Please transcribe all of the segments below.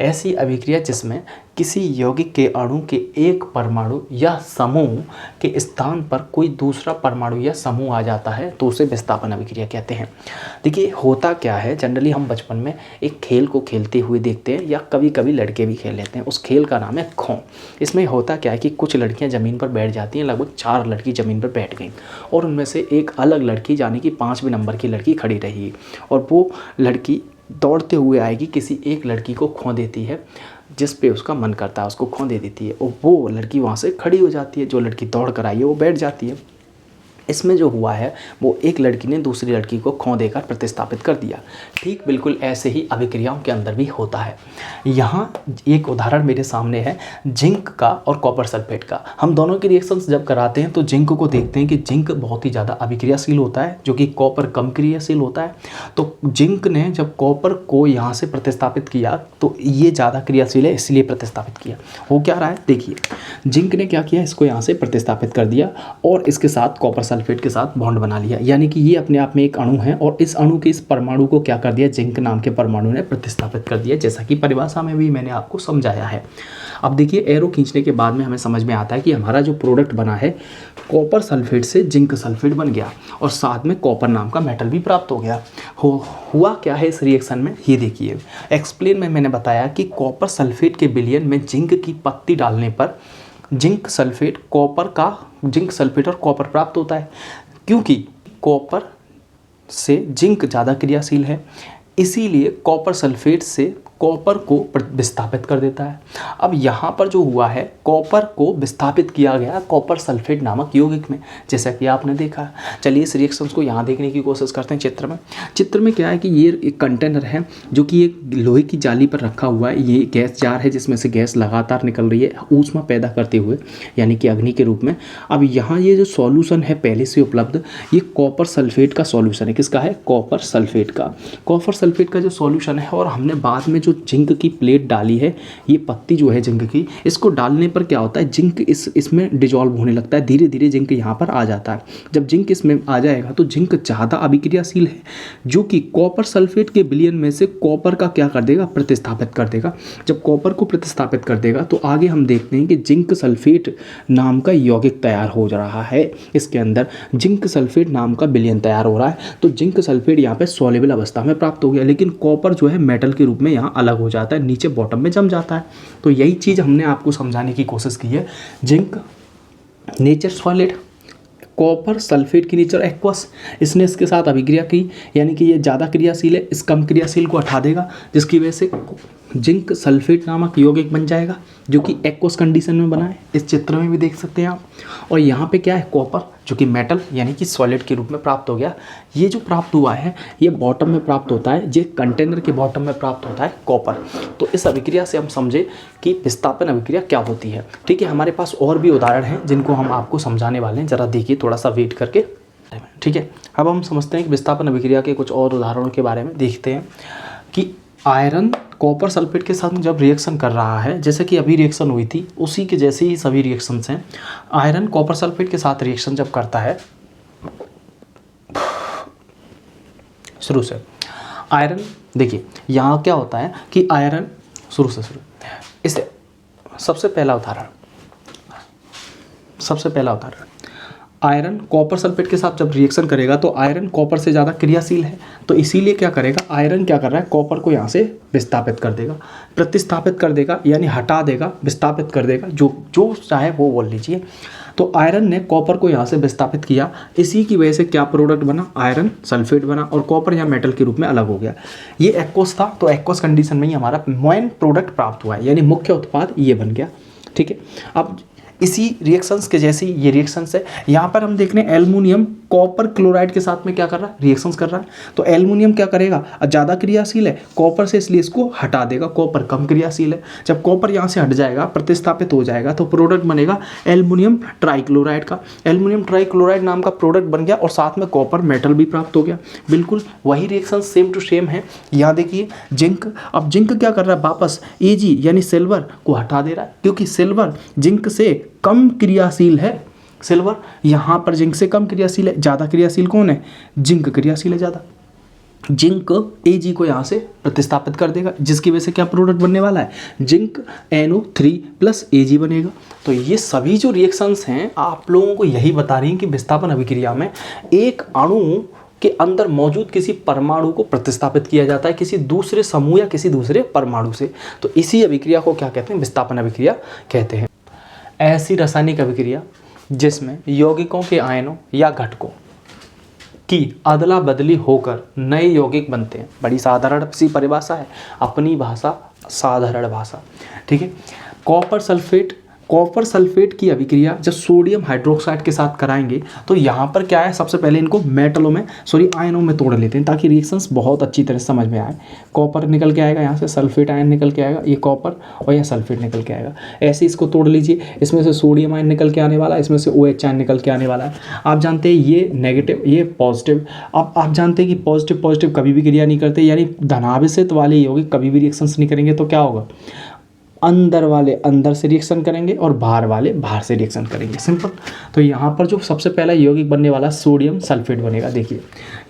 ऐसी अभिक्रिया जिसमें किसी यौगिक के अणु के एक परमाणु या समूह के स्थान पर कोई दूसरा परमाणु या समूह आ जाता है तो उसे विस्थापन अभिक्रिया कहते हैं। देखिए होता क्या है, जनरली हम बचपन में एक खेल को खेलते हुए देखते हैं या कभी कभी लड़के भी खेल लेते हैं। उस खेल का नाम है खो। इसमें होता क्या है कि कुछ लड़कियां ज़मीन पर बैठ जाती हैं, लगभग 4 लड़की ज़मीन पर बैठ गई और उनमें से एक अलग लड़की यानी कि 5वें नंबर की लड़की खड़ी रही और वो लड़की दौड़ते हुए आएगी, किसी एक लड़की को खो देती है जिस पे उसका मन करता है, उसको खो दे देती है और वो लड़की वहाँ से खड़ी हो जाती है। जो लड़की दौड़ कर आई है वो बैठ जाती है। इसमें जो हुआ है वो एक लड़की ने दूसरी लड़की को खो देकर प्रतिस्थापित कर दिया। ठीक बिल्कुल ऐसे ही अभिक्रियाओं के अंदर भी होता है। यहाँ एक उदाहरण मेरे सामने है जिंक का और कॉपर सल्फेट का। हम दोनों के रिएक्शंस जब कराते हैं तो जिंक को देखते हैं कि जिंक बहुत ही ज़्यादा अभिक्रियाशील होता है, जो कि कॉपर कम क्रियाशील होता है। तो जिंक ने जब कॉपर को यहाँ से प्रतिस्थापित किया तो ये ज़्यादा क्रियाशील है, इसलिए प्रतिस्थापित किया। हो क्या रहा है, देखिए जिंक ने क्या किया, इसको यहाँ से प्रतिस्थापित कर दिया और इसके साथ कॉपर सल्फेट के साथ बॉन्ड बना लिया, यानी कि ये अपने आप में एक अणु है और इस अणु के इस परमाणु को क्या कर दिया, जिंक नाम के परमाणु ने प्रतिस्थापित कर दिया, जैसा कि परिभाषा में भी मैंने आपको समझाया है। अब देखिए एरो खींचने के बाद में हमें समझ में आता है कि हमारा जो प्रोडक्ट बना है कॉपर सल्फेट से जिंक सल्फेट बन गया और साथ में कॉपर नाम का मेटल भी प्राप्त हो गया। हुआ क्या है इस रिएक्शन में, ये देखिए एक्सप्लेन में मैंने बताया कि कॉपर सल्फेट के विलयन में जिंक की पत्ती डालने पर जिंक सल्फेट और कॉपर प्राप्त होता है। क्योंकि कॉपर से जिंक ज़्यादा क्रियाशील है, इसीलिए कॉपर सल्फेट से कॉपर को विस्थापित कर देता है। अब यहाँ पर जो हुआ है कॉपर को विस्थापित किया गया कॉपर सल्फेट नामक यौगिक में, जैसा कि आपने देखा। चलिए इस रिएक्शंस को यहाँ देखने की कोशिश करते हैं। चित्र में क्या है कि ये एक कंटेनर है जो कि एक लोहे की जाली पर रखा हुआ है। ये गैस जार है जिसमें से गैस लगातार निकल रही है ऊष्मा पैदा करते हुए, यानी कि अग्नि के रूप में। अब यहाँ ये जो सॉल्यूशन है पहले से उपलब्ध, ये कॉपर सल्फेट का सॉल्यूशन है। किसका है, कॉपर सल्फेट का। कॉपर सल्फेट का जो सॉल्यूशन है और हमने बाद में जो जिंक की प्लेट डाली है, ये पत्ती जो है जिंक की, इसको डालने पर क्या होता है, जिंक इसमें डिजॉल्व होने लगता है। धीरे धीरे जिंक यहाँ पर आ जाता है। जब जिंक इसमें आ जाएगा तो जिंक ज़्यादा अभिक्रियाशील है, जो कि कॉपर सल्फेट के विलयन में से कॉपर का क्या कर देगा, प्रतिस्थापित कर देगा। जब कॉपर को प्रतिस्थापित कर देगा तो आगे हम देखते हैं कि जिंक सल्फेट नाम का यौगिक तैयार हो रहा है। इसके अंदर जिंक सल्फेट नाम का विलयन तैयार हो रहा है। तो जिंक सल्फेट यहाँ पे सॉल्युबल अवस्था में प्राप्त हो गया, लेकिन कॉपर जो है मेटल के रूप में यहाँ अलग हो जाता है, नीचे बॉटम में जम जाता है। तो यही चीज़ हमने आपको समझाने की कोशिश की है। Zinc nature solid, copper sulphate की नेचर एक्वस। इसने इसके साथ अभिक्रिया की, यानी कि ये ज़्यादा क्रियाशील है, इस कम क्रियाशील को हटा देगा, जिसकी वजह से जिंक सल्फेट नामक यौगिक बन जाएगा जो कि एक्वस कंडीशन में बना है। इस चित्र में भी देख सकते हैं आप। और यहाँ पे क्या है, कॉपर जो कि मेटल यानी कि सॉलिड के रूप में प्राप्त हो गया। ये जो प्राप्त हुआ है ये बॉटम में प्राप्त होता है, ये कंटेनर के बॉटम में प्राप्त होता है कॉपर। तो इस अभिक्रिया से हम समझे कि विस्थापन अभिक्रिया क्या होती है। ठीक है, हमारे पास और भी उदाहरण हैं जिनको हम आपको समझाने वाले हैं, ज़रा देखिए थोड़ा सा वेट करके। ठीक है, अब हम समझते हैं कि विस्थापन अभिक्रिया के कुछ और उदाहरणों के बारे में। देखते हैं कि आयरन कॉपर सल्फेट के साथ जब रिएक्शन कर रहा है, जैसे कि अभी रिएक्शन हुई थी उसी के जैसे ही सभी रिएक्शंस हैं। आयरन कॉपर सल्फेट के साथ रिएक्शन जब करता है, शुरू से आयरन, देखिए यहाँ क्या होता है कि आयरन शुरू इसे सबसे पहला उदाहरण आयरन कॉपर सल्फेट के साथ जब रिएक्शन करेगा तो आयरन कॉपर से ज़्यादा क्रियाशील है, तो इसीलिए क्या करेगा, आयरन क्या कर रहा है, कॉपर को यहाँ से विस्थापित कर देगा, प्रतिस्थापित कर देगा, यानी हटा देगा, विस्थापित कर देगा, जो चाहे वो बोल लीजिए। तो आयरन ने कॉपर को यहाँ से विस्थापित किया, इसी की वजह से क्या प्रोडक्ट बना, आयरन सल्फेट बना और कॉपर यहाँ मेटल के रूप में अलग हो गया। ये एक्वस था, तो एक्वस कंडीशन में ही हमारा मेन प्रोडक्ट प्राप्त हुआ है, यानी मुख्य उत्पाद ये बन गया। ठीक है, अब इसी रिएक्शंस के जैसी ये रिएक्शंस है। यहाँ पर हम देख रहे हैं एल्युमिनियम कॉपर क्लोराइड के साथ में क्या कर रहा है, रिएक्शंस कर रहा है। तो एल्युमिनियम क्या करेगा, ज़्यादा क्रियाशील है कॉपर से, इसलिए इसको हटा देगा, कॉपर कम क्रियाशील है। जब कॉपर यहाँ से हट जाएगा, प्रतिस्थापित हो जाएगा, तो प्रोडक्ट बनेगा एल्युमिनियम ट्राइक्लोराइड का। एल्युमिनियम ट्राइक्लोराइड नाम का प्रोडक्ट बन गया और साथ में कॉपर मेटल भी प्राप्त हो गया। बिल्कुल वही रिएक्शन सेम टू सेम है। यहाँ देखिए जिंक, अब जिंक क्या कर रहा है, वापस Ag यानी सिल्वर को हटा दे रहा है, क्योंकि सिल्वर जिंक से कम क्रियाशील है। सिल्वर यहाँ पर जिंक से कम क्रियाशील है, ज़्यादा क्रियाशील कौन है, जिंक क्रियाशील है ज़्यादा। जिंक Ag को यहाँ से प्रतिस्थापित कर देगा, जिसकी वजह से क्या प्रोडक्ट बनने वाला है, जिंक NO3 प्लस Ag बनेगा। तो ये सभी जो रिएक्शंस हैं आप लोगों को यही बता रही हैं कि विस्थापन अभिक्रिया में एक अणु के अंदर मौजूद किसी परमाणु को प्रतिस्थापित किया जाता है किसी दूसरे समूह या किसी दूसरे परमाणु से। तो इसी अभिक्रिया को क्या कहते हैं, विस्थापन अभिक्रिया कहते हैं। ऐसी रासायनिक अभिक्रिया जिसमें यौगिकों के आयनों या घटकों की अदला बदली होकर नए यौगिक बनते हैं। बड़ी साधारण सी परिभाषा है, अपनी भाषा साधारण भाषा, ठीक है। कॉपर सल्फेट की अभिक्रिया जब सोडियम हाइड्रोक्साइड के साथ कराएंगे तो यहाँ पर क्या है, सबसे पहले इनको आयनों में तोड़ लेते हैं ताकि रिएक्शंस बहुत अच्छी तरह से समझ में आए। कॉपर निकल के आएगा, यहाँ से सल्फेट आयन निकल के आएगा, ये कॉपर और यह सल्फेट निकल के आएगा। ऐसे इसको तोड़ लीजिए, इसमें से सोडियम आयन निकल के आने वाला है, इसमें से OH आयन निकल के आने वाला है। आप जानते हैं ये नेगेटिव ये पॉजिटिव। अब आप जानते हैं कि पॉजिटिव कभी भी क्रिया नहीं करते, यानी धनाभिषिक्त वाले यौगिक कभी भी रिएक्शंस नहीं करेंगे। तो क्या होगा, अंदर वाले अंदर से रिएक्शन करेंगे और बाहर वाले बाहर से रिएक्शन करेंगे, सिंपल। तो यहाँ पर जो सबसे पहला यौगिक बनने वाला सोडियम सल्फेट बनेगा, देखिए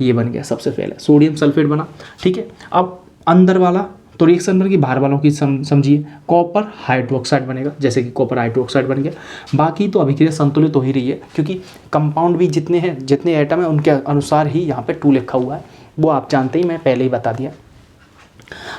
ये बन गया सबसे पहले सोडियम सल्फेट बना, ठीक है। अब अंदर वाला तो रिएक्शन बन गई, बाहर वालों की समझिए कॉपर हाइड्रोक्साइड बनेगा, जैसे कि कॉपर हाइड्रोक्साइड बन गया। बाकी तो अभिक्रिया संतुलित हो ही रही है क्योंकि कंपाउंड भी जितने एटम है उनके अनुसार ही यहाँ पे 2 लिखा हुआ है, वो आप जानते ही, मैं पहले ही बता दिया।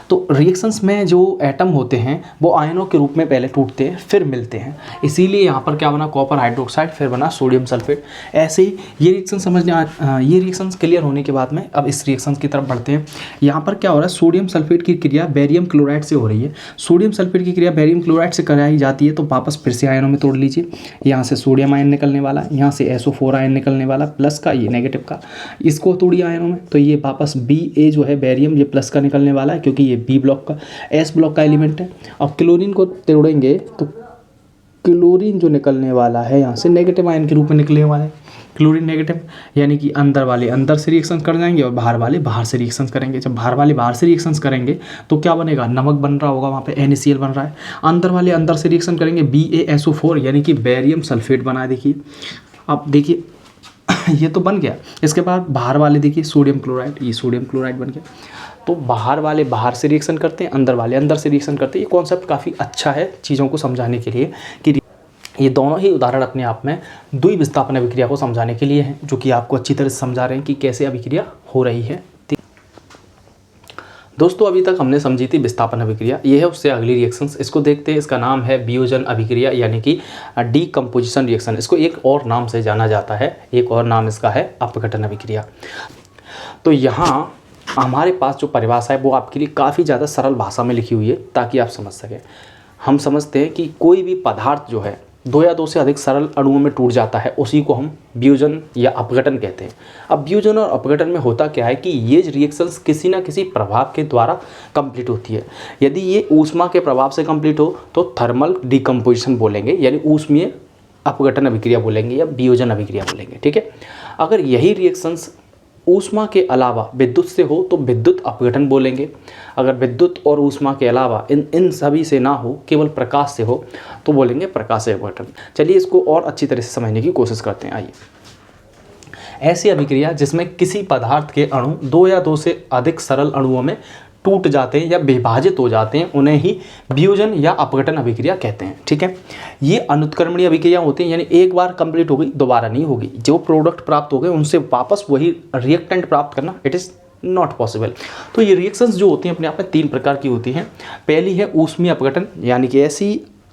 तो रिएक्शंस में जो एटम होते हैं वो आयनों के रूप में पहले टूटते हैं फिर मिलते हैं, इसीलिए यहाँ पर क्या बना, कॉपर हाइड्रोक्साइड, फिर बना सोडियम सल्फेट। ऐसे ही ये रिएक्शंस क्लियर होने के बाद में अब इस रिएक्शंस की तरफ बढ़ते हैं। यहाँ पर क्या हो रहा है, सोडियम सल्फेट की क्रिया बेरियम क्लोराइड से हो रही है। सोडियम सल्फेट की क्रिया बेरियम क्लोराइड से कराई जाती है तो वापस फिर से आयनों में तोड़ लीजिए। यहाँ से सोडियम आयन निकलने वाला है, यहाँ से SO4 आयन निकलने वाला प्लस का, ये नेगेटिव का, इसको तोड़िए आयनों में तो ये वापस Ba जो है बेरियम, ये प्लस का निकलने वाला है क्योंकि ये B ब्लॉक का S ब्लॉक का एलिमेंट है। अब क्लोरीन को तोड़ेंगे तो क्लोरीन जो निकलने वाला है यहाँ से नेगेटिव आयन के रूप में निकलने वाला है, क्लोरीन नेगेटिव, यानी कि अंदर वाले अंदर से रिएक्शन कर जाएंगे और बाहर वाले बाहर से रिएक्शन करेंगे। जब बाहर वाले बाहर से रिएक्शन करेंगे तो क्या बनेगा, नमक बन रहा होगा, वहाँ पे NaCl बन रहा है। अंदर वाले अंदर से रिएक्शन करेंगे, BaSO4 यानी कि बेरियम सल्फेट बना। देखिए अब देखिए ये तो बन गया। इसके बाद बाहर वाले देखिए सोडियम क्लोराइड, ये सोडियम क्लोराइड बन गया। तो बाहर वाले बाहर से रिएक्शन करते हैं, अंदर वाले अंदर से रिएक्शन करते हैं। ये कॉन्सेप्ट काफ़ी अच्छा है चीज़ों को समझाने के लिए कि ये दोनों ही उदाहरण अपने आप में द्विविस्थापन अभिक्रिया को समझाने के लिए हैं, जो कि आपको अच्छी तरह से समझा रहे हैं कि कैसे अभिक्रिया हो रही है। दोस्तों अभी तक हमने समझी थी विस्थापन अभिक्रिया, ये है उससे अगली रिएक्शंस, इसको देखते हैं। इसका नाम है वियोजन अभिक्रिया यानी कि डीकम्पोजिशन रिएक्शन। इसको एक और नाम से जाना जाता है, एक और नाम इसका है अपघटन अभिक्रिया। तो यहाँ हमारे पास जो परिभाषा है वो आपके लिए काफ़ी ज़्यादा सरल भाषा में लिखी हुई है ताकि आप समझ सकें। हम समझते हैं कि कोई भी पदार्थ जो है 2 या 2 से अधिक सरल अणुओं में टूट जाता है, उसी को हम वियोजन या अपघटन कहते हैं। अब वियोजन और अपघटन में होता क्या है कि ये रिएक्शंस किसी ना किसी प्रभाव के द्वारा कंप्लीट होती है। यदि ये ऊष्मा के प्रभाव से कंप्लीट हो तो थर्मल डिकम्पोजिशन बोलेंगे, यानी ऊष्मीय अपघटन अभिक्रिया बोलेंगे या वियोजन अभिक्रिया बोलेंगे, ठीक है। अगर यही रिएक्शंस ऊष्मा के अलावा विद्युत से हो तो विद्युत अपघटन बोलेंगे। अगर विद्युत और ऊष्मा के अलावा इन सभी से ना हो, केवल प्रकाश से हो, तो बोलेंगे प्रकाशीय अपघटन। चलिए इसको और अच्छी तरह से समझने की कोशिश करते हैं। आइए, ऐसी अभिक्रिया जिसमें किसी पदार्थ के अणु 2 या 2 से अधिक सरल अणुओं में टूट जाते हैं या विभाजित हो जाते हैं, उन्हें ही वियोजन या अपघटन अभिक्रिया कहते हैं, ठीक है। ये अनुत्क्रमणीय अभिक्रिया होती हैं, यानी एक बार कंप्लीट हो गई दोबारा नहीं होगी। जो प्रोडक्ट प्राप्त हो गए उनसे वापस वही रिएक्टेंट प्राप्त करना इट इज़ नॉट पॉसिबल। तो ये रिएक्शंस जो होती हैं अपने आप में 3 प्रकार की होती हैं। पहली है ऊष्मीय अपघटन, यानी कि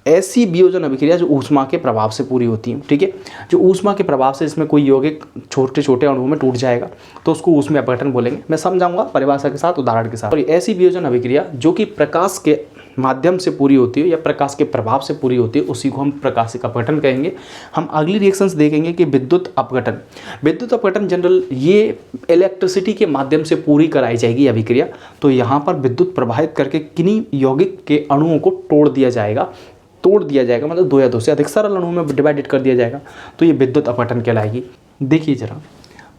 ऐसी वियोजन अभिक्रिया जो ऊष्मा के प्रभाव से पूरी होती है, ठीक है। जो ऊष्मा के प्रभाव से इसमें कोई यौगिक छोटे छोटे अणुओं में टूट जाएगा तो उसको ऊष्मीय अपघटन बोलेंगे। मैं समझाऊंगा परिभाषा के साथ, उदाहरण के साथ। और ऐसी वियोजन अभिक्रिया जो कि प्रकाश के माध्यम से पूरी होती है या प्रकाश के प्रभाव से पूरी होती है, उसी को हम प्रकाशिक अपघटन कहेंगे। हम अगली रिएक्शंस देखेंगे कि विद्युत अपघटन। विद्युत अपघटन जनरल ये इलेक्ट्रिसिटी के माध्यम से पूरी कराई जाएगी अभिक्रिया। तो यहाँ पर विद्युत प्रवाहित करके किन्हीं यौगिक के अणुओं को तोड़ दिया जाएगा, मतलब 2 या 2 से अधिक सरल अणुओं में डिवाइडेड कर दिया जाएगा, तो ये विद्युत अपघटन कहलाएगी। देखिए जरा,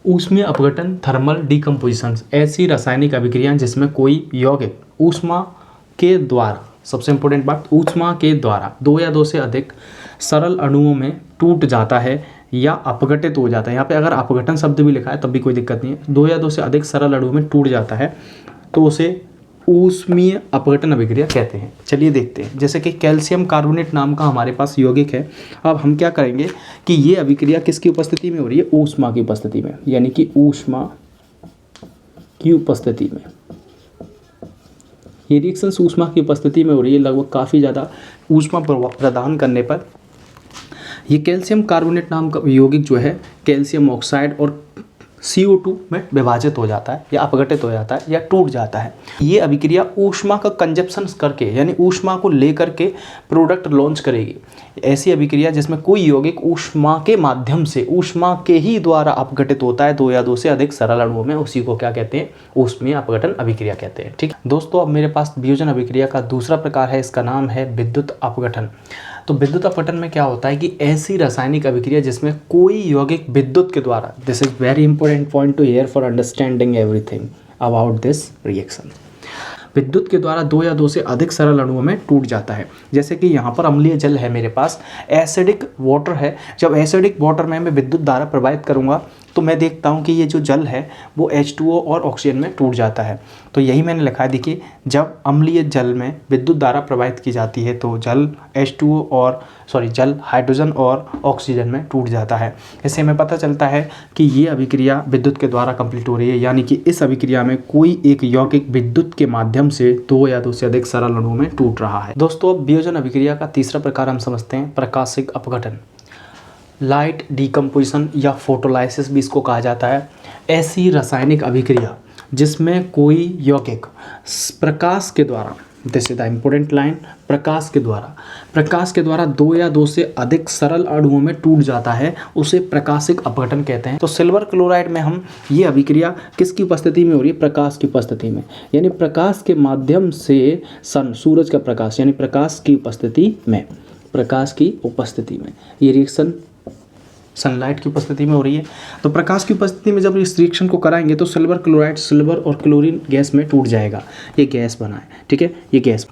ऊष्मीय अपघटन, थर्मल डिकम्पोजिशन, ऐसी रासायनिक अभिक्रियाएं जिसमें कोई यौगिक ऊष्मा के द्वारा, सबसे इंपॉर्टेंट बात, ऊष्मा के द्वारा 2 या 2 से अधिक सरल अणुओं में टूट जाता है या अपघटित हो जाता है। यहाँ पे अगर अपघटन शब्द भी लिखा है तब भी कोई दिक्कत नहीं है। 2 या 2 से अधिक सरल अणुओं में टूट जाता है तो उसे ऊष्मीय अपघटन अभिक्रिया कहते हैं। चलिए देखते हैं, जैसे कि कैल्शियम कार्बोनेट नाम का हमारे पास यौगिक है। अब हम क्या करेंगे कि ये अभिक्रिया किसकी उपस्थिति में हो रही है? ऊष्मा की उपस्थिति में, यानी कि ऊष्मा की उपस्थिति में। ये रिएक्शन ऊष्मा की उपस्थिति में हो रही है, लगभग काफ़ी ज़्यादा ऊष्मा प्रदान करने पर ये कैल्शियम कार्बोनेट नाम का यौगिक जो है कैल्शियम ऑक्साइड और CO2 में विभाजित हो जाता है या अपघटित हो जाता है या टूट जाता है। ये अभिक्रिया ऊष्मा का कंजप्शन करके यानी ऊष्मा को लेकर के प्रोडक्ट लॉन्च करेगी। ऐसी अभिक्रिया जिसमें कोई यौगिक ऊष्मा के माध्यम से ऊष्मा के ही द्वारा अपघटित होता है 2 या 2 से अधिक सरल अणुओं में, उसी को क्या कहते हैं? ऊष्मीय अपघटन अभिक्रिया कहते हैं। ठीक है दोस्तों, अब मेरे पास वियोजन अभिक्रिया का दूसरा प्रकार है, इसका नाम है विद्युत अपघटन। तो विद्युत अपघटन में क्या होता है कि ऐसी रासायनिक अभिक्रिया जिसमें कोई यौगिक विद्युत के द्वारा, this is very important point to hear for understanding everything about this reaction, विद्युत के द्वारा 2 या 2 से अधिक सरल अणुओं में टूट जाता है। जैसे कि यहाँ पर अम्लीय जल है, मेरे पास एसिडिक वाटर है। जब एसिडिक वाटर में मैं विद्युत धारा प्रवाहित करूँगा तो मैं देखता हूँ कि ये जो जल है वो H2O और ऑक्सीजन में टूट जाता है। तो यही मैंने लिखा है, देखिए जब अम्लीय जल में विद्युत धारा प्रवाहित की जाती है तो जल जल हाइड्रोजन और ऑक्सीजन में टूट जाता है। इससे हमें पता चलता है कि ये अभिक्रिया विद्युत के द्वारा कंप्लीट हो रही है, यानी कि इस अभिक्रिया में कोई एक यौगिक विद्युत के माध्यम से 2 या 2 से अधिक सरल अणुओं में टूट रहा है। दोस्तों, अब वियोजन अभिक्रिया का तीसरा प्रकार हम समझते हैं प्रकाशिक अपघटन। लाइट डिकम्पोजिशन या फोटोलाइसिस भी इसको कहा जाता है। ऐसी रासायनिक अभिक्रिया जिसमें कोई यौगिक प्रकाश के द्वारा, this is the important line, प्रकाश के द्वारा 2 या 2 से अधिक सरल अणुओं में टूट जाता है, उसे प्रकाशिक अपघटन कहते हैं। तो सिल्वर क्लोराइड में हम ये अभिक्रिया किसकी उपस्थिति में हो रही है? प्रकाश की उपस्थिति में, यानी प्रकाश के माध्यम से सूरज का प्रकाश यानी प्रकाश की उपस्थिति में ये रिएक्शन सनलाइट की उपस्थिति में हो रही है। तो प्रकाश की उपस्थिति में जब इस रिएक्शन को कराएंगे तो सिल्वर क्लोराइड सिल्वर और क्लोरीन गैस में टूट जाएगा। ये गैस बना है, ठीक है, ये गैस।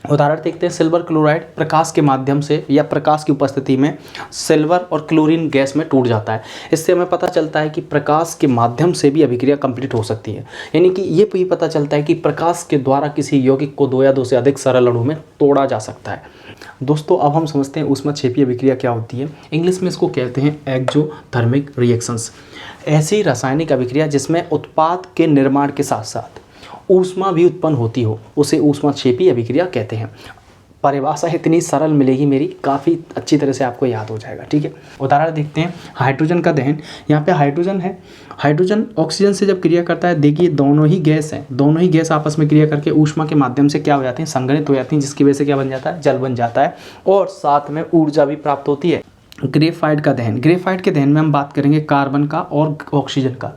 उदाहरण देखते हैं, सिल्वर क्लोराइड प्रकाश के माध्यम से या प्रकाश की उपस्थिति में सिल्वर और क्लोरीन गैस में टूट जाता है। इससे हमें पता चलता है कि प्रकाश के माध्यम से भी अभिक्रिया कंप्लीट हो सकती है, यानी कि ये भी पता चलता है कि प्रकाश के द्वारा किसी यौगिक को 2 या 2 से अधिक सरल अणु में तोड़ा जा सकता है। दोस्तों, अब हम समझते हैं ऊष्माक्षेपीय अभिक्रिया क्या होती है। इंग्लिश में इसको कहते हैं एक्सोथर्मिक रिएक्शंस। ऐसी रासायनिक अभिक्रिया जिसमें उत्पाद के निर्माण के साथ साथ ऊष्मा भी उत्पन्न होती हो, उसे ऊष्माक्षेपी अभिक्रिया कहते हैं। परिभाषा इतनी सरल मिलेगी मेरी, काफ़ी अच्छी तरह से आपको याद हो जाएगा, ठीक है। उदाहरण देखते हैं, हाइड्रोजन का दहन। यहाँ पे हाइड्रोजन है, हाइड्रोजन ऑक्सीजन से जब क्रिया करता है, देखिए दोनों ही गैस हैं, दोनों ही गैस आपस में क्रिया करके ऊष्मा के माध्यम से क्या हो जाती हैं? संघनित हो जाती हैं, जिसकी वजह से क्या बन जाता है? जल बन जाता है और साथ में ऊर्जा भी प्राप्त होती है। ग्रेफाइट का दहन, ग्रेफाइट के दहन में हम बात करेंगे कार्बन का और ऑक्सीजन का,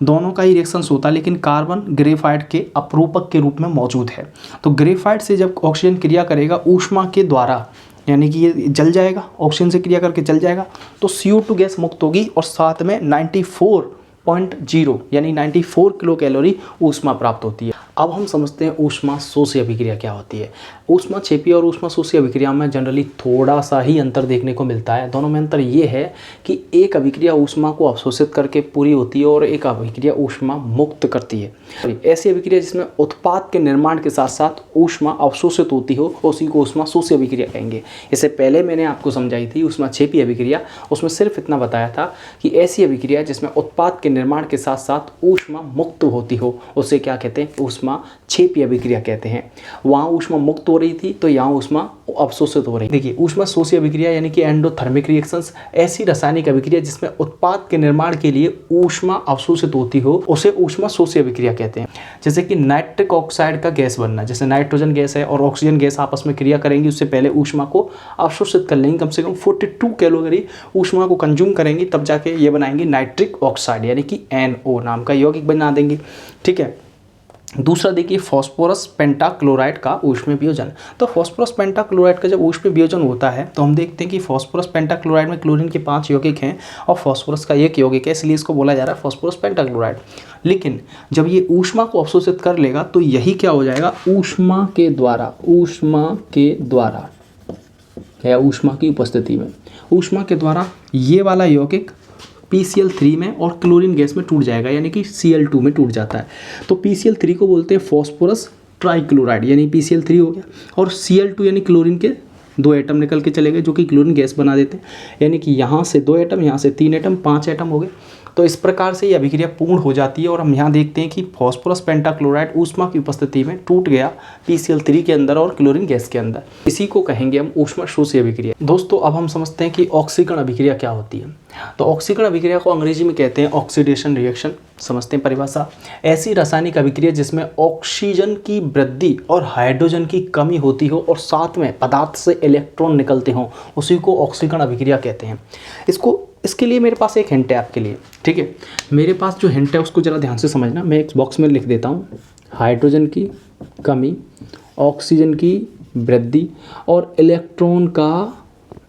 दोनों का ही रिएक्शंस होता है, लेकिन कार्बन ग्रेफाइट के अपरूपक के रूप में मौजूद है। तो ग्रेफाइट से जब ऑक्सीजन क्रिया करेगा ऊष्मा के द्वारा, यानी कि ये जल जाएगा, ऑक्सीजन से क्रिया करके जल जाएगा, तो CO2 गैस मुक्त होगी और साथ में 94.0 यानी 94 किलो कैलोरी ऊष्मा प्राप्त होती है। अब हम समझते हैं ऊष्मा शोषी अभिक्रिया क्या होती है। ऊष्माक्षेपीय और ऊष्मा शोषी अभिक्रिया में जनरली थोड़ा सा ही अंतर देखने को मिलता है। दोनों में अंतर ये है कि एक अभिक्रिया ऊष्मा को अवशोषित करके पूरी होती है और एक अभिक्रिया ऊष्मा मुक्त करती है। ऐसी अभिक्रिया जिसमें उत्पाद के निर्माण के साथ साथ ऊष्मा अवशोषित होती हो, उसी को ऊष्मा शोषी अभिक्रिया कहेंगे। इससे पहले मैंने आपको समझाई थी ऊष्माक्षेपीय अभिक्रिया, उसमें सिर्फ इतना बताया था कि ऐसी अभिक्रिया जिसमें उत्पाद के निर्माण के साथ साथ ऊष्मा मुक्त होती हो, उसे क्या कहते हैं? ऊष्माक्षेपीय अभिक्रिया कहते हैं। वहाँ ऊष्मा मुक्त हो रही थी तो यहाँ ऊष्मा अवशोषित हो रही। देखिए, ऊष्मा शोषी अभिक्रिया यानी कि एंडोथर्मिक रिएक्शंस, ऐसी रासायनिक अभिक्रिया जिसमें उत्पाद के निर्माण के लिए ऊष्मा अवशोषित होती हो, उसे ऊष्मा शोषी अभिक्रिया कहते हैं। जैसे कि नाइट्रिक ऑक्साइड का गैस बनना, जैसे नाइट्रोजन गैस है और ऑक्सीजन गैस आपस में क्रिया करेंगी, उससे पहले ऊष्मा को अवशोषित कर लेंगी, कम से कम 42 कैलोरी ऊष्मा को कंज्यूम करेंगी, तब जाके ये बनाएंगी नाइट्रिक ऑक्साइड यानी कि NO नाम का यौगिक बना देंगी, ठीक है। दूसरा देखिए, फास्फोरस पेंटाक्लोराइड का ऊष्मीय वियोजन। तो फास्फोरस पेंटाक्लोराइड का जब ऊष्मीय वियोजन होता है तो हम देखते हैं कि फास्फोरस पेंटाक्लोराइड में क्लोरीन के 5 यौगिक हैं और फास्फोरस का 1 यौगिक है, इसलिए इसको बोला जा रहा है फास्फोरस पेंटाक्लोराइड। लेकिन जब ये ऊष्मा को अवशोषित कर लेगा तो यही क्या हो जाएगा? ऊष्मा के द्वारा या ऊष्मा की उपस्थिति में, ऊष्मा के द्वारा ये वाला यौगिक PCl3 में और क्लोरीन गैस में टूट जाएगा, यानी कि Cl2 में टूट जाता है। तो PCl3 को बोलते हैं फॉस्फोरस ट्राइक्लोराइड, यानी PCl3 हो गया, और Cl2 यानी क्लोरीन के 2 एटम निकल के चले गए जो कि क्लोरीन गैस बना देते हैं, यानी कि यहाँ से 2 एटम, यहाँ से 3 एटम, 5 एटम हो गए। तो इस प्रकार से ये अभिक्रिया पूर्ण हो जाती है और हम यहाँ देखते हैं कि फॉस्फोरस पेंटाक्लोराइड ऊष्मा की उपस्थिति में टूट गया PCl3 के अंदर और क्लोरीन गैस के अंदर। इसी को कहेंगे हम ऊष्मा शोषी अभिक्रिया। दोस्तों अब हम समझते हैं कि ऑक्सीकरण अभिक्रिया क्या होती है। तो ऑक्सीकरण अभिक्रिया को अंग्रेजी में कहते हैं ऑक्सीडेशन रिएक्शन। समझते हैं परिभाषा, ऐसी रासायनिक अभिक्रिया जिसमें ऑक्सीजन की वृद्धि और हाइड्रोजन की कमी होती हो और साथ में पदार्थ से इलेक्ट्रॉन निकलते हों, उसी को ऑक्सीकरण अभिक्रिया कहते हैं। इसके लिए मेरे पास एक हिंट है आपके लिए, ठीक है। मेरे पास जो हिंट है उसको ज़रा ध्यान से समझना। मैं एक बॉक्स में लिख देता हूँ, हाइड्रोजन की कमी, ऑक्सीजन की वृद्धि और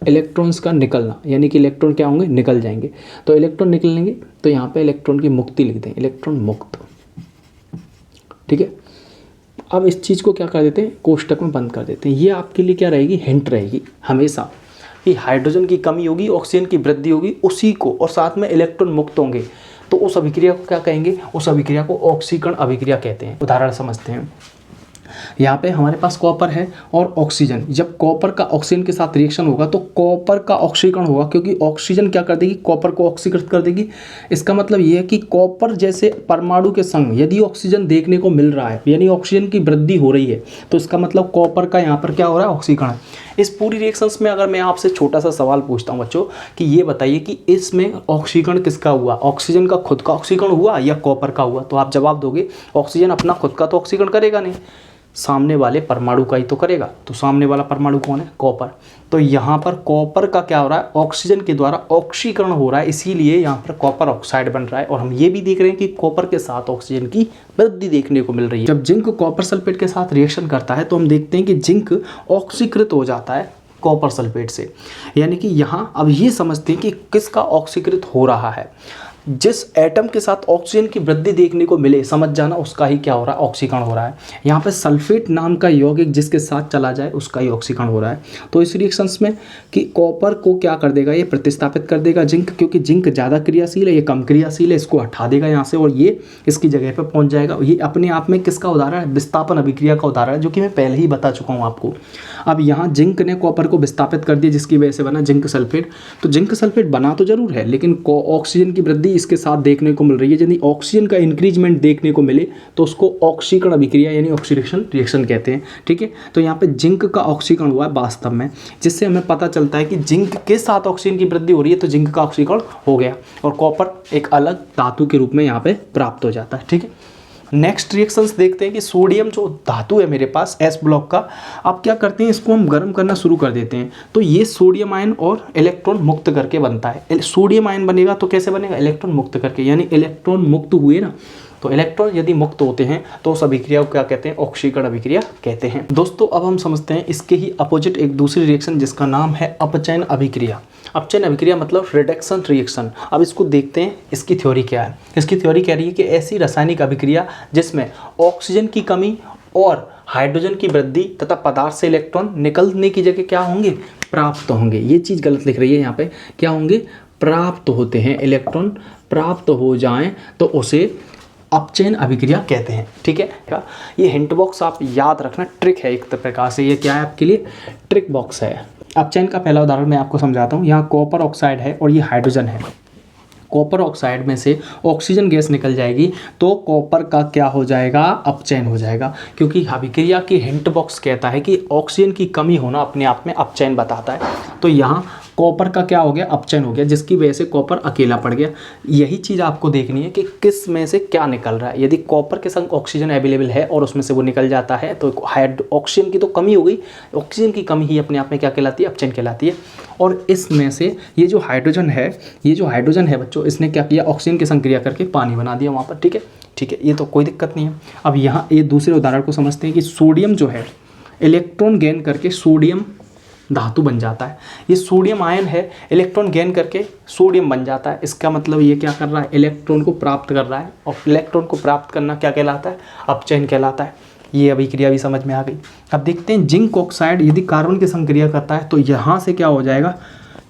इलेक्ट्रॉन्स का निकलना, यानी कि इलेक्ट्रॉन क्या होंगे, निकल जाएंगे। तो इलेक्ट्रॉन निकलेंगे तो यहाँ पे इलेक्ट्रॉन की मुक्ति लिख दें, इलेक्ट्रॉन मुक्त, ठीक है। अब इस चीज़ को क्या कर देते हैं, कोष्टक में बंद कर देते हैं। ये आपके लिए क्या रहेगी, हिंट रहेगी हमेशा कि हाइड्रोजन की कमी होगी, ऑक्सीजन की वृद्धि होगी, उसी को और साथ में इलेक्ट्रॉन मुक्त होंगे, तो उस अभिक्रिया को क्या कहेंगे, उस अभिक्रिया को ऑक्सीकरण अभिक्रिया कहते हैं। उदाहरण समझते हैं। यहाँ पे हमारे पास कॉपर है और ऑक्सीजन, जब कॉपर का ऑक्सीजन के साथ रिएक्शन होगा तो कॉपर का ऑक्सीकरण होगा, क्योंकि ऑक्सीजन क्या कर देगी, कॉपर को ऑक्सीकृत कर देगी। इसका मतलब ये है कि कॉपर जैसे परमाणु के संग यदि ऑक्सीजन देखने को मिल रहा है, यानी ऑक्सीजन की वृद्धि हो रही है, तो इसका मतलब कॉपर का यहाँ पर क्या हो रहा है, ऑक्सीकरण। इस पूरी रिएक्शंस में अगर मैं आपसे छोटा सा सवाल पूछता हूँ बच्चों कि ये बताइए कि इसमें ऑक्सीकरण किसका हुआ, ऑक्सीजन का खुद का ऑक्सीकरण हुआ या कॉपर का हुआ, तो आप जवाब दोगे ऑक्सीजन अपना खुद का तो ऑक्सीकरण करेगा नहीं, सामने वाले परमाणु का ही तो करेगा। तो सामने वाला परमाणु कौन है, कॉपर। तो यहाँ पर कॉपर का क्या हो रहा है, ऑक्सीजन के द्वारा ऑक्सीकरण हो रहा है, इसीलिए यहाँ पर कॉपर ऑक्साइड बन रहा है। और हम ये भी देख रहे हैं कि कॉपर के साथ ऑक्सीजन की वृद्धि देखने को मिल रही है। जब जिंक कॉपर सल्फेट के साथ रिएक्शन करता है तो हम देखते हैं कि जिंक ऑक्सीकृत हो जाता है कॉपर सल्फेट से, यानी कि यहाँ अब ये समझते हैं कि किसका ऑक्सीकृत हो रहा है, जिस एटम के साथ ऑक्सीजन की वृद्धि देखने को मिले, समझ जाना उसका ही क्या हो रहा है, ऑक्सीकरण हो रहा है। यहाँ पे सल्फेट नाम का यौगिक जिसके साथ चला जाए उसका ही ऑक्सीकरण हो रहा है। तो इस रिएक्शंस में कि कॉपर को क्या कर देगा, ये प्रतिस्थापित कर देगा जिंक, क्योंकि जिंक ज़्यादा क्रियाशील है, ये कम क्रियाशील है, इसको हटा देगा यहाँ से और ये इसकी जगह पर पहुँच जाएगा। ये अपने आप में किसका उदाहरण है, विस्थापन अभिक्रिया का उदाहरण है, जो कि मैं पहले ही बता चुका हूँ आपको। अब यहाँ जिंक ने कॉपर को विस्थापित कर दिया, जिसकी वजह से बना जिंक सल्फेट। तो जिंक सल्फेट बना तो जरूर है, लेकिन ऑक्सीजन की वृद्धि इसके साथ देखने को मिल रही है। यदि ऑक्सीजन का इंक्रीजमेंट देखने को मिले तो उसको ऑक्सीकरण अभिक्रिया यानी ऑक्सीडेशन रिएक्शन कहते हैं, ठीक है। तो यहाँ पे जिंक का ऑक्सीकरण हुआ है वास्तव में, जिससे हमें पता चलता है कि जिंक के साथ ऑक्सीजन की वृद्धि हो रही है, तो जिंक का ऑक्सीकरण हो गया और कॉपर एक अलग धातु के रूप में यहाँ पे प्राप्त हो जाता है, ठीक है। नेक्स्ट रिएक्शंस देखते हैं कि सोडियम जो धातु है मेरे पास एस ब्लॉक का, आप क्या करते हैं, इसको हम गर्म करना शुरू कर देते हैं, तो ये सोडियम आयन और इलेक्ट्रॉन मुक्त करके बनता है। सोडियम आयन बनेगा तो कैसे बनेगा, इलेक्ट्रॉन मुक्त करके, यानी इलेक्ट्रॉन मुक्त हुए ना, तो इलेक्ट्रॉन यदि मुक्त होते हैं तो उस अभिक्रिया को क्या कहते हैं, ऑक्सीकरण अभिक्रिया कहते हैं। दोस्तों अब हम समझते हैं इसके ही अपोजिट एक दूसरी रिएक्शन जिसका नाम है अपचयन अभिक्रिया। अपचयन अभिक्रिया मतलब रिडक्शन रिएक्शन। अब इसको देखते हैं, इसकी थ्योरी क्या है। इसकी थ्योरी कह रही है कि ऐसी रासायनिक अभिक्रिया जिसमें ऑक्सीजन की कमी और हाइड्रोजन की वृद्धि तथा पदार्थ से इलेक्ट्रॉन निकलने की जगह क्या होंगे, प्राप्त होंगे। ये चीज़ गलत लिख रही है यहाँ पे, क्या होंगे, प्राप्त होते हैं, इलेक्ट्रॉन प्राप्त हो जाएं तो उसे अपचयन अभिक्रिया कहते हैं, ठीक है। ये हिंट बॉक्स आप याद रखना, ट्रिक है एक प्रकार से, ये क्या है आपके लिए, ट्रिक बॉक्स है। अपचयन का पहला उदाहरण मैं आपको समझाता हूँ। यहाँ कॉपर ऑक्साइड है और ये हाइड्रोजन है। कॉपर ऑक्साइड में से ऑक्सीजन गैस निकल जाएगी तो कॉपर का क्या हो जाएगा, अपचयन हो जाएगा, क्योंकि अभिक्रिया की हिंट बॉक्स कहता है कि ऑक्सीजन की कमी होना अपने आप में अपचयन बताता है। तो यहाँ कॉपर का क्या हो गया, अपचयन हो गया, जिसकी वजह से कॉपर अकेला पड़ गया। यही चीज़ आपको देखनी है कि किस में से क्या निकल रहा है। यदि कॉपर के संग ऑक्सीजन अवेलेबल है और उसमें से वो निकल जाता है तो ऑक्सीजन की तो कमी हो गई, ऑक्सीजन की कमी ही अपने आप में क्या कहलाती है, अपचयन कहलाती है। और इसमें से ये जो हाइड्रोजन है बच्चों, इसने क्या किया, ऑक्सीजन के संग क्रिया करके पानी बना दिया वहाँ पर, ठीक है, ठीक है, ये तो कोई दिक्कत नहीं है। अब यहाँ ये दूसरे उदाहरण को समझते हैं कि सोडियम जो है इलेक्ट्रॉन गेन करके सोडियम धातु बन जाता है। ये सोडियम आयन है, इलेक्ट्रॉन गेन करके सोडियम बन जाता है। इसका मतलब ये क्या कर रहा है, इलेक्ट्रॉन को प्राप्त कर रहा है, और इलेक्ट्रॉन को प्राप्त करना क्या कहलाता है, अपचयन कहलाता है। ये अभिक्रिया भी समझ में आ गई। अब देखते हैं जिंक ऑक्साइड यदि कार्बन के संग क्रिया करता है तो यहाँ से क्या हो जाएगा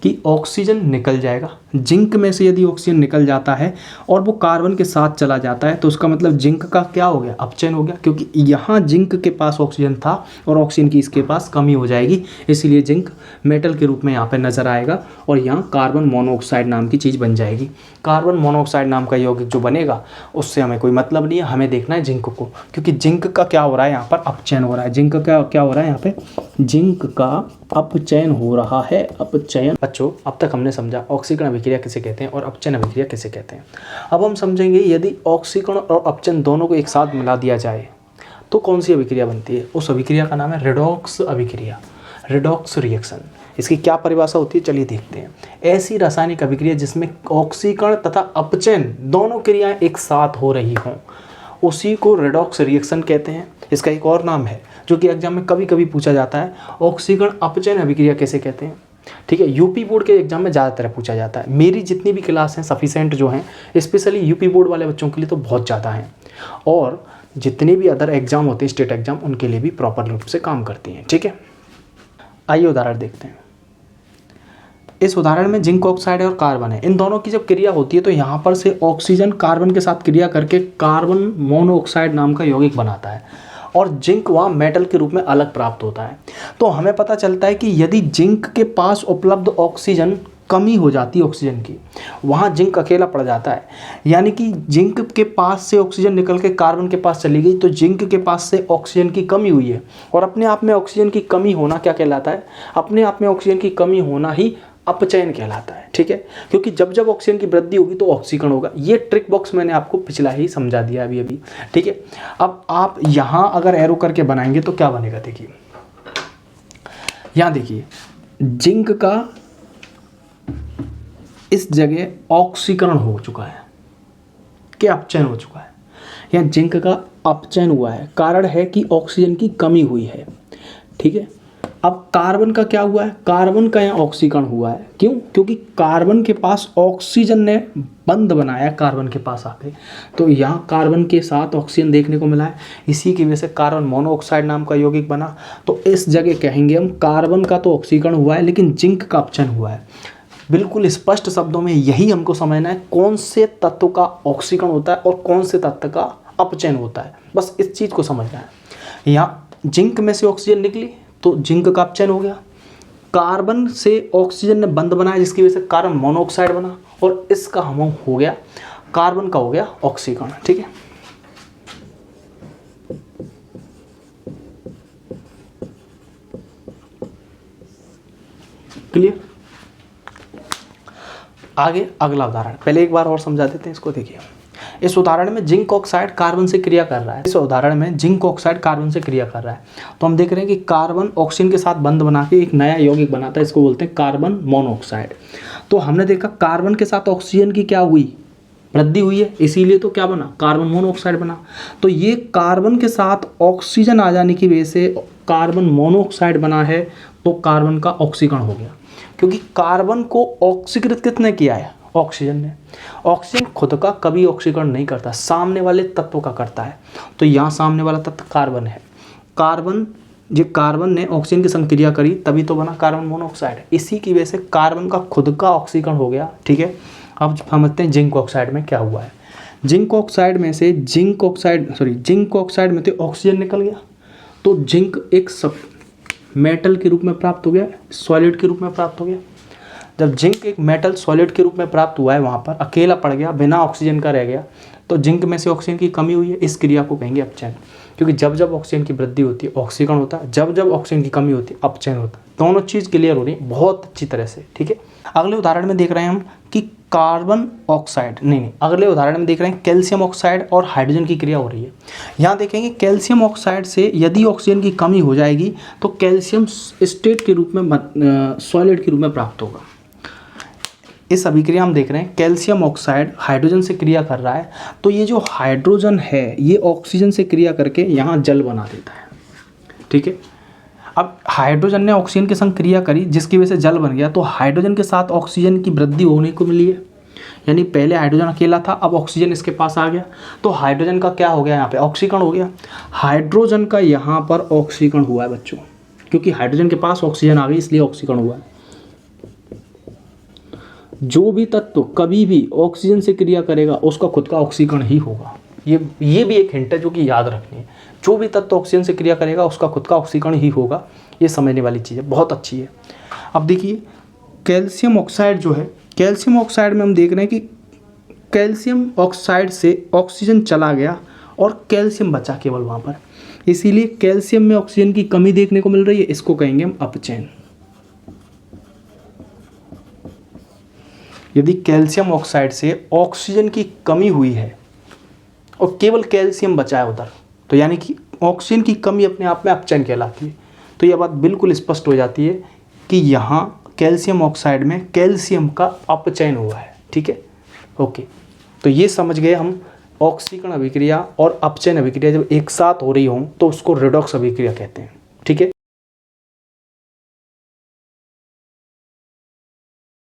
कि ऑक्सीजन निकल जाएगा। जिंक में से यदि ऑक्सीजन निकल जाता है और वो कार्बन के साथ चला जाता है तो उसका मतलब जिंक का क्या हो गया, अपचयन हो गया, क्योंकि यहाँ जिंक के पास ऑक्सीजन था और ऑक्सीजन की इसके पास कमी हो जाएगी, इसलिए जिंक मेटल के रूप में यहाँ पे नज़र आएगा और यहाँ कार्बन मोनोऑक्साइड नाम की चीज़ बन जाएगी। कार्बन मोनोऑक्साइड नाम का यौगिक जो बनेगा उससे हमें कोई मतलब नहीं है, हमें देखना है जिंक को, क्योंकि जिंक का क्या हो रहा है यहाँ पर, अपचयन हो रहा है। जिंक का क्या हो रहा है यहाँ पे, जिंक का अपचयन हो रहा है, अपचयन। बच्चों अब तक हमने समझा ऑक्सीकरण अभिक्रिया किसे कहते हैं और अपचयन अभिक्रिया किसे कहते हैं। अब हम समझेंगे यदि ऑक्सीकरण और अपचयन दोनों को एक साथ मिला दिया जाए तो कौन सी अभिक्रिया बनती है। उस अभिक्रिया का नाम है रेडॉक्स अभिक्रिया, रेडॉक्स रिएक्शन। इसकी क्या परिभाषा होती है, चलिए देखते हैं। ऐसी रासायनिक अभिक्रिया जिसमें ऑक्सीकरण तथा अपचयन दोनों क्रियाएं एक साथ हो रही हों, उसी को रेडॉक्स रिएक्शन कहते हैं। इसका एक और नाम है जो कि एग्जाम में कभी कभी पूछा जाता है, ऑक्सीकरण अपचयन अभिक्रिया कैसे कहते हैं। ठीक है, यूपी बोर्ड के एग्जाम में ज़्यादातर पूछा जाता है। मेरी जितनी भी क्लास हैं सफिशेंट जो हैं, स्पेशली यूपी बोर्ड वाले बच्चों के लिए तो बहुत ज़्यादा हैं, और जितने भी अदर एग्जाम होते हैं स्टेट एग्जाम उनके लिए भी प्रॉपर रूप से काम करती हैं। ठीक है, आइए उदाहरण देखते हैं। इस उदाहरण में जिंक ऑक्साइड और कार्बन है, इन दोनों की जब क्रिया होती है तो यहाँ पर से ऑक्सीजन कार्बन के साथ क्रिया करके कार्बन मोनोऑक्साइड नाम का यौगिक बनाता है और जिंक वहाँ मेटल के रूप में अलग प्राप्त होता है। तो हमें पता चलता है कि यदि जिंक के पास उपलब्ध ऑक्सीजन कमी हो जाती है ऑक्सीजन की, वहाँ जिंक अकेला पड़ जाता है, यानी कि जिंक के पास से ऑक्सीजन निकल के कार्बन के पास चली गई तो जिंक के पास से ऑक्सीजन की कमी हुई है। और अपने आप में ऑक्सीजन की कमी होना क्या कहलाता है, अपने आप में ऑक्सीजन की कमी होना ही अपचयन कहलाता है। ठीक है, क्योंकि जब जब ऑक्सीजन की वृद्धि होगी तो ऑक्सीकरण होगा। ये ट्रिक बॉक्स मैंने आपको पिछला ही समझा दिया अभी। ठीक है, अब आप यहाँ अगर एरो करके बनाएंगे तो क्या बनेगा, देखिए यहाँ देखिए जिंक का इस जगह ऑक्सीकरण हो चुका है कि अपचयन हो चुका है, यहाँ जिंक का अपचयन हुआ है, कारण है कि ऑक्सीजन की कमी हुई है। ठीक है, अब कार्बन का क्या हुआ है, कार्बन का यहाँ ऑक्सीकरण हुआ है। क्यों, क्योंकि कार्बन के पास ऑक्सीजन ने बंध बनाया कार्बन के पास आके, तो यहाँ कार्बन के साथ ऑक्सीजन देखने को मिला है, इसी की वजह से कार्बन मोनोऑक्साइड नाम का यौगिक बना। तो इस जगह कहेंगे हम कार्बन का तो ऑक्सीकरण हुआ है लेकिन जिंक का अपचयन हुआ है। बिल्कुल स्पष्ट शब्दों में यही हमको समझना है, कौन से तत्व का ऑक्सीकरण होता है और कौन से तत्व का अपचयन होता है, बस इस चीज़ को समझना है। यहाँ जिंक में से ऑक्सीजन निकली तो जिंक का अपचयन हो गया, कार्बन से ऑक्सीजन ने बंध बनाया जिसकी वजह से कार्बन मोनोऑक्साइड बना, और इसका हम हो गया कार्बन का हो गया ऑक्सीकरण। ठीक है, क्लियर। आगे अगला उदाहरण, पहले एक बार और समझा देते हैं इसको। देखिए इस उदाहरण में जिंक ऑक्साइड कार्बन से क्रिया कर रहा है, इस उदाहरण में जिंक ऑक्साइड कार्बन से क्रिया कर रहा है, तो हम देख रहे हैं कि कार्बन ऑक्सीजन के साथ बंध बना के एक नया यौगिक बनाता है, इसको बोलते हैं कार्बन मोनोऑक्साइड। तो हमने देखा कार्बन के साथ ऑक्सीजन की क्या हुई, वृद्धि हुई है, इसीलिए तो क्या बना, कार्बन मोनोऑक्साइड बना। तो ये कार्बन के साथ ऑक्सीजन आ जाने की वजह से कार्बन मोनोऑक्साइड बना है, तो कार्बन का ऑक्सीकरण हो गया, क्योंकि कार्बन को ऑक्सीकृत किसने किया है, ऑक्सीजन ने। ऑक्सीजन खुद का कभी ऑक्सीकरण नहीं करता, सामने वाले तत्वों का करता है। तो यहाँ सामने वाला तत्व कार्बन है, कार्बन ने ऑक्सीजन की संग क्रिया करी तभी तो बना कार्बन मोनोऑक्साइड, इसी की वजह से कार्बन का खुद का ऑक्सीकरण हो गया। ठीक है, अब समझते हैं जिंक ऑक्साइड में क्या हुआ है। जिंक ऑक्साइड में तो ऑक्सीजन निकल गया, तो जिंक एक सब मेटल के रूप में प्राप्त हो गया, सॉलिड के रूप में प्राप्त हो गया। जब जिंक एक मेटल सॉलिड के रूप में प्राप्त हुआ है, वहाँ पर अकेला पड़ गया, बिना ऑक्सीजन का रह गया, तो जिंक में से ऑक्सीजन की कमी हुई है, इस क्रिया को कहेंगे अपचयन। क्योंकि जब जब ऑक्सीजन की वृद्धि होती है ऑक्सीकरण होता है, जब जब ऑक्सीजन की कमी होती है अपचयन होता है। दोनों चीज़ क्लियर हो रही है बहुत अच्छी तरह से। ठीक है, अगले उदाहरण में देख रहे हैं हम कि कार्बन ऑक्साइड अगले उदाहरण में देख रहे हैं कैल्शियम ऑक्साइड और हाइड्रोजन की क्रिया हो रही है। यहाँ देखेंगे कैल्शियम ऑक्साइड से यदि ऑक्सीजन की कमी हो जाएगी तो कैल्शियम स्टेट के रूप में सॉलिड के रूप में प्राप्त होगा। इस अभिक्रिया हम देख रहे हैं कैल्शियम ऑक्साइड हाइड्रोजन से क्रिया कर रहा है, तो ये जो हाइड्रोजन है ये ऑक्सीजन से क्रिया करके यहाँ जल बना देता है। ठीक है, अब हाइड्रोजन ने ऑक्सीजन के संग क्रिया करी जिसकी वजह से जल बन गया, तो हाइड्रोजन के साथ ऑक्सीजन की वृद्धि होने को मिली है, यानी पहले हाइड्रोजन अकेला था, अब ऑक्सीजन इसके पास आ गया, तो हाइड्रोजन का क्या हो गया, यहाँ पे ऑक्सीकरण हो गया। हाइड्रोजन का यहाँ पर ऑक्सीकरण हुआ है बच्चों, क्योंकि हाइड्रोजन के पास ऑक्सीजन आ गई इसलिए ऑक्सीकरण हुआ है। जो भी तत्व कभी भी ऑक्सीजन से क्रिया करेगा उसका खुद का ऑक्सीकरण ही होगा। ये भी एक हिंट है जो कि याद रखनी है। जो भी तत्व ऑक्सीजन से क्रिया करेगा उसका खुद का ऑक्सीकरण ही होगा। ये समझने वाली चीज़ है, बहुत अच्छी है। अब देखिए कैल्शियम ऑक्साइड जो है, कैल्शियम ऑक्साइड में हम देख रहे हैं कि कैल्शियम ऑक्साइड से ऑक्सीजन चला गया और कैल्शियम बचा केवल वहाँ पर, इसीलिए कैल्शियम में ऑक्सीजन की कमी देखने को मिल रही है। इसको कहेंगे हम अपचयन। यदि कैल्शियम ऑक्साइड से ऑक्सीजन की कमी हुई है और केवल कैल्शियम बचा है उधर, तो यानी कि ऑक्सीजन की कमी अपने आप में अपचयन कहलाती है। तो यह बात बिल्कुल स्पष्ट हो जाती है कि यहाँ कैल्शियम ऑक्साइड में कैल्शियम का अपचयन हुआ है। ठीक है, ओके। तो ये समझ गए हम, ऑक्सीकरण अभिक्रिया और अपचयन अभिक्रिया जब एक साथ हो रही हों तो उसको रेडॉक्स अभिक्रिया कहते हैं। ठीक है,